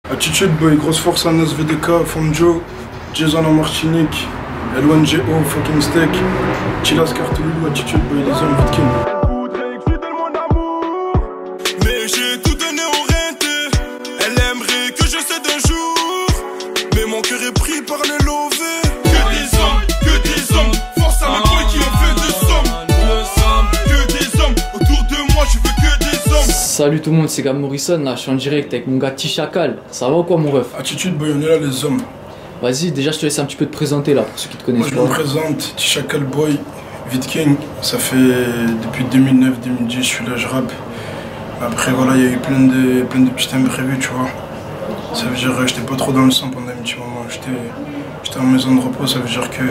Attitude boy, grosse force en SVDK, Fonjo, Jason en Martinique, LONGO, fucking steak, Chilas Cartolou, attitude boy, les hommes Vitkin. Mais j'ai tout donné au renté, elle aimerait que je cède un jour, mais mon cœur est pris par le lové. Que des hommes, force à mes boys qui ont fait de somme. Que des hommes, autour de moi je veux que des hommes. Salut tout le monde, c'est Gab Morrison, là je suis en direct avec mon gars T-Chacal. Ça va ou quoi mon ref? Attitude boy, on est là les hommes. Vas-y, déjà je te laisse un petit peu te présenter là pour ceux qui te connaissent. Moi je me présente, T-Chacal boy, Vitkin, ça fait depuis 2009-2010 je suis là, je rappe. Après voilà, il y a eu plein de petits imprévus, tu vois. Ça veut dire j'étais pas trop dans le sang pendant un petit moment, j'étais en maison de repos, ça veut dire que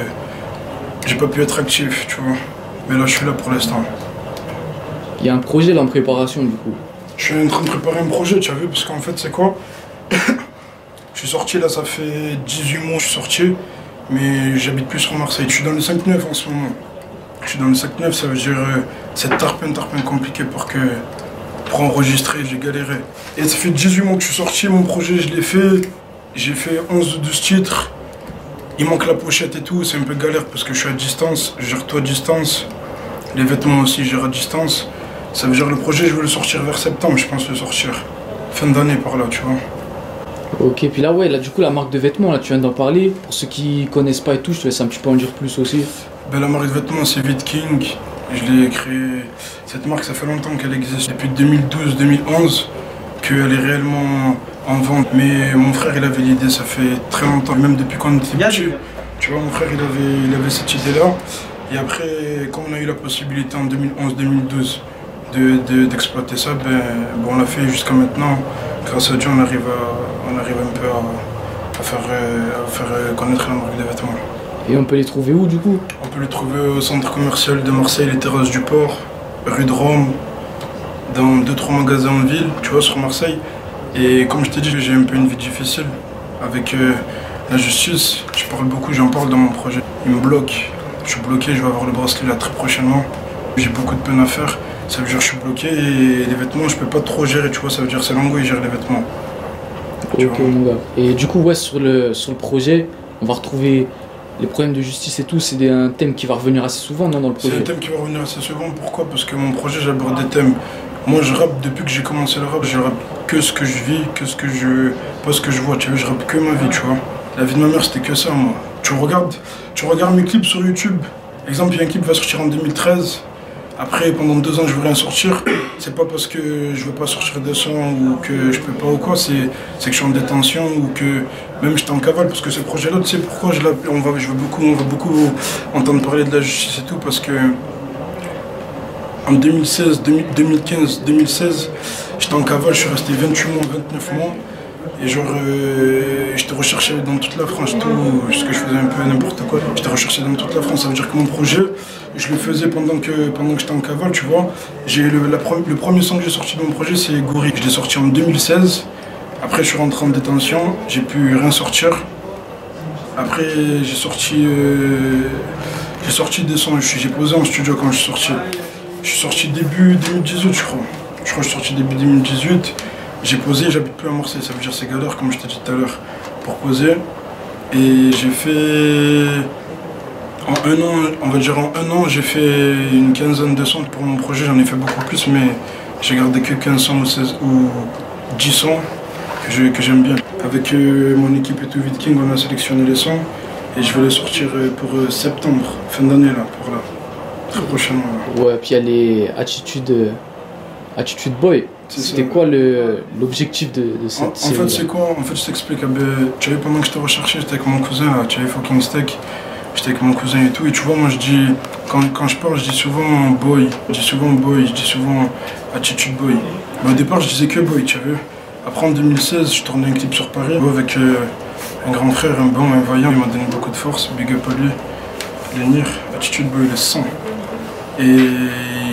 j'ai pas pu être actif, tu vois. Mais là je suis là pour l'instant. Il y a un projet là en préparation du coup. Je suis en train de préparer un projet, tu as vu, parce qu'en fait c'est quoi? Je suis sorti là, ça fait 18 mois que je suis sorti, mais j'habite plus sur Marseille. Je suis dans le 5-9 en ce moment. Je suis dans le 5-9, ça veut dire c'est tarpin compliqué pour enregistrer, j'ai galéré. Et ça fait 18 mois que je suis sorti, mon projet je l'ai fait. J'ai fait 11 ou 12 titres. Il manque la pochette et tout, c'est un peu galère parce que je suis à distance, je gère tout à distance. Les vêtements aussi, je gère à distance. Ça veut dire le projet, je veux le sortir vers septembre, je pense le sortir. Fin d'année par là, tu vois. Ok, puis là ouais, là du coup la marque de vêtements, là tu viens d'en parler. Pour ceux qui connaissent pas et tout, je te laisse un petit peu en dire plus aussi. Ben, la marque de vêtements c'est Vitking. Je l'ai créée. Cette marque ça fait longtemps qu'elle existe. Depuis 2012-2011 qu'elle est réellement en vente. Mais mon frère il avait l'idée, ça fait très longtemps, même depuis qu'on était petit. Tu vois, mon frère il avait cette idée là. Et après, quand on a eu la possibilité en 2011-2012 d'exploiter ça, ben, on l'a fait jusqu'à maintenant. Grâce à Dieu, on arrive un peu à faire connaître la marque des vêtements. Et on peut les trouver où du coup? On peut les trouver au centre commercial de Marseille, les Terrasses du Port, rue de Rome, dans 2-3 magasins en ville, tu vois, sur Marseille. Et comme je t'ai dit, j'ai un peu une vie difficile avec la justice. Je parle beaucoup, j'en parle dans mon projet. Ils me bloquent. Je suis bloqué, je vais avoir le bracelet là très prochainement. J'ai beaucoup de peine à faire. Ça veut dire que je suis bloqué et les vêtements, je peux pas trop gérer, tu vois. Ça veut dire que c'est Lango, il gère les vêtements. Ok mon gars. Et du coup, ouais, sur le projet, on va retrouver les problèmes de justice et tout. C'est un thème qui va revenir assez souvent, non, dans le projet? C'est un thème qui va revenir assez souvent. Pourquoi? Parce que mon projet, j'aborde des thèmes. Moi, je rappe depuis que j'ai commencé le rap. Je rappe que ce que je vis, pas ce que je vois. Tu vois, je rappe que ma vie, tu vois. La vie de ma mère, c'était que ça, moi. Tu regardes mes clips sur YouTube. Exemple, il y a un clip qui va sortir en 2013. Après, pendant 2 ans, je veux rien sortir. C'est pas parce que je veux pas sortir des sons ou que je peux pas ou quoi. C'est que je suis en détention ou que même j'étais en cavale. Parce que ce projet-là, tu sais pourquoi on va beaucoup entendre parler de la justice et tout. Parce que en 2016, 2015, 2016, j'étais en cavale. Je suis resté 28 mois, 29 mois. Et genre, j'étais recherché dans toute la France, tout, parce que je faisais un peu n'importe quoi. J'étais recherché dans toute la France, ça veut dire que mon projet, je le faisais pendant que j'étais en cavale, tu vois. Le premier son que j'ai sorti de mon projet, c'est Goury. Je l'ai sorti en 2016. Après, je suis rentré en détention, j'ai pu rien sortir. Après, j'ai sorti des sons, j'ai posé en studio quand je suis sorti. Je suis sorti début 2018, je crois. Je crois que je suis sorti début 2018. J'ai posé, j'habite plus à Marseille, ça veut dire c'est galère comme je t'ai dit tout à l'heure pour poser. Et j'ai fait, en un an, on va dire en un an, j'ai fait une quinzaine de sons pour mon projet, j'en ai fait beaucoup plus, mais j'ai gardé que 15 sons ou 16 ou 10 sons que j'aime bien. Avec mon équipe et tout, Vitking, on a sélectionné les sons et je vais les sortir pour septembre, fin d'année là, pour là, très prochainement. Là. Ouais, puis il y a les Attitude Boy. C'était quoi l'objectif de cette série? En fait, c'est quoi? En fait, je t'explique. Tu vois, pendant que je te recherchais, j'étais avec mon cousin, là, tu vois, fucking steak. J'étais avec mon cousin et tout. Et tu vois, moi, je dis, quand je parle, je dis souvent boy. Je dis souvent attitude boy. Mais au départ, je disais que boy, tu vois. Après, en 2016, je tournais un clip sur Paris avec un grand frère, un bon, un vaillant. Il m'a donné beaucoup de force. Big up à lui. Lénir, attitude boy, le sang. Et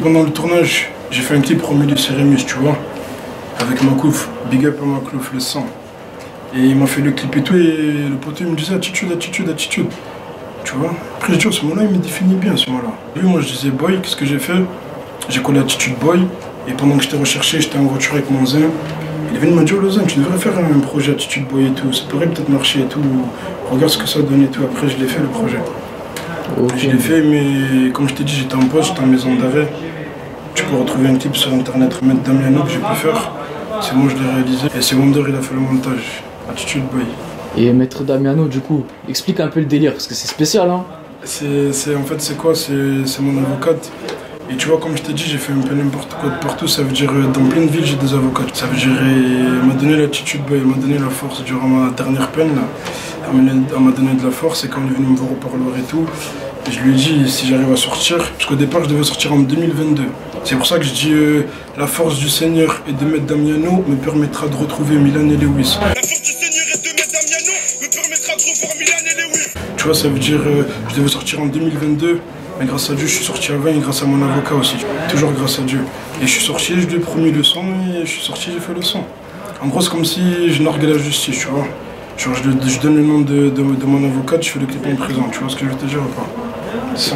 pendant le tournage, j'ai fait un clip pour Milieu Cérémus, tu vois, avec Maklouf, big up à Maklouf, le sang. Et il m'a fait le clip et tout, et le poteau il me disait attitude, tu vois. Après je dis, ce mot-là, il me définit bien, ce mot-là. Lui, moi je disais boy, qu'est-ce que j'ai fait? J'ai collé attitude boy, et pendant que j'étais recherché, j'étais en voiture avec mon zin, Il est venu me dire, Lausanne, tu devrais faire un projet Attitude Boy et tout, ça pourrait peut-être marcher et tout. Regarde ce que ça donne et tout. Après, je l'ai fait le projet. Okay. Je l'ai fait, mais comme je t'ai dit, j'étais en poste, j'étais en maison d'arrêt. Tu peux retrouver un clip sur internet, Maître Damiano, que j'ai pu faire. C'est moi, je l'ai réalisé. Et c'est Wonder, il a fait le montage. Attitude Boy. Et Maître Damiano, du coup, explique un peu le délire, parce que c'est spécial, hein. En fait, c'est quoi? C'est mon avocate. Et tu vois, comme je t'ai dit, j'ai fait un peu n'importe quoi de partout. Ça veut dire, dans plein de villes, j'ai des avocats. Ça veut dire, elle m'a donné l'attitude, elle m'a donné la force durant ma dernière peine. Là. Elle m'a donné de la force et quand elle est venue me voir au parloir et tout, je lui ai dit si j'arrive à sortir, parce qu'au départ, je devais sortir en 2022. C'est pour ça que je dis, la force du Seigneur et de Maître Damiano me permettra de retrouver Milan et Lewis. La force du Seigneur et de Maître Damiano me permettra de revoir Milan et Lewis. Tu vois, ça veut dire, je devais sortir en 2022. Mais grâce à Dieu, je suis sorti avant et grâce à mon avocat aussi. Toujours grâce à Dieu. Et je suis sorti, je lui ai promis le son et je suis sorti, j'ai fait le son. En gros, c'est comme si je narguais la justice, tu vois. Genre, je donne le nom de mon avocat, je fais le clip en prison. Tu vois ce que je veux te dire ou pas? C'est ça.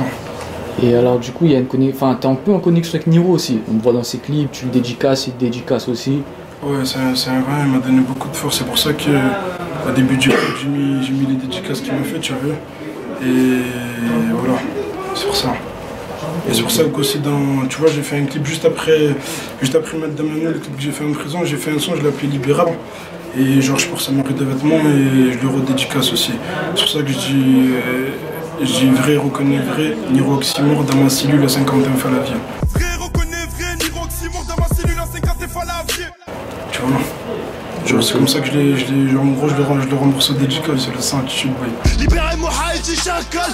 Et alors, du coup, il y a une connexion. Enfin, t'es un peu en connexion avec Niro aussi. On me voit dans ses clips, tu le dédicaces, il te dédicace aussi. Ouais, c'est un vrai, il m'a donné beaucoup de force. C'est pour ça qu'au début du clip, j'ai mis les dédicaces qu'il m'a fait, tu vois. Et voilà. C'est pour ça. Et c'est pour ça qu'aussi tu vois, j'ai fait un clip juste après Maître Damiano, le clip que j'ai fait en prison, j'ai fait un son, je l'ai appelé Libérable. Et genre je porte sa marque de vêtements et je le redédicace aussi. C'est pour ça que je dis vrai, reconnais vrai, Niro Oxymore dans ma cellule à 51 Falavier. Vrai, reconnais vrai, Niro Oxymore dans ma cellule à 51 Falavier. Tu vois, genre c'est comme ça que genre, en gros je le rembourse au dédicace, c'est le sang Attitude Boy. Libérez Mohamed du chacal.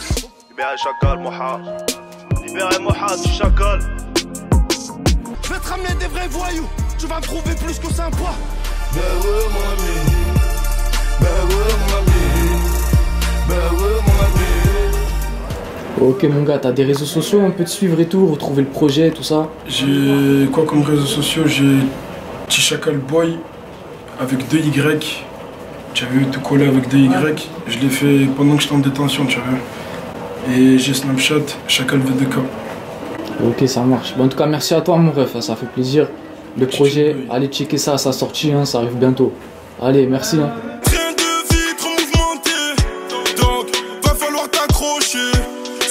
Libérez chacal, Mohamed. Libérez Mohamed du chacal. Je vais te ramener des vrais voyous. Tu vas me trouver plus que sympa. Bah ouais, mon ami. Bah ouais, mon ami. Bah ouais, mon ami. Ok, mon gars, t'as des réseaux sociaux, on peut te suivre et tout, retrouver le projet, tout ça? J'ai quoi comme réseaux sociaux? J'ai T-Chacal Boy avec 2 Y. Tu as vu, tout collé avec 2 Y. Je l'ai fait pendant que j'étais en détention, tu as vu. Et j'ai Snapchat, Chacal V2K. Ok, ça marche. Bon, en tout cas, merci à toi, mon ref, ça fait plaisir. Le projet, allez checker ça à sa sortie, hein, ça arrive bientôt. Allez, merci. Hein. Train de vie trop mouvementé, donc va falloir t'accrocher.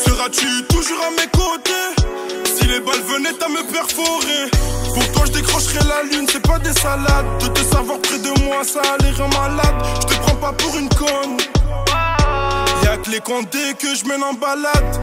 Seras-tu toujours à mes côtés? Si les balles venaient à me perforer, pour toi je décrocherai la lune, c'est pas des salades. De te savoir près de moi, ça a l'air malade. Je te prends pas pour une conne. Y'a que les condés que je mène en balade.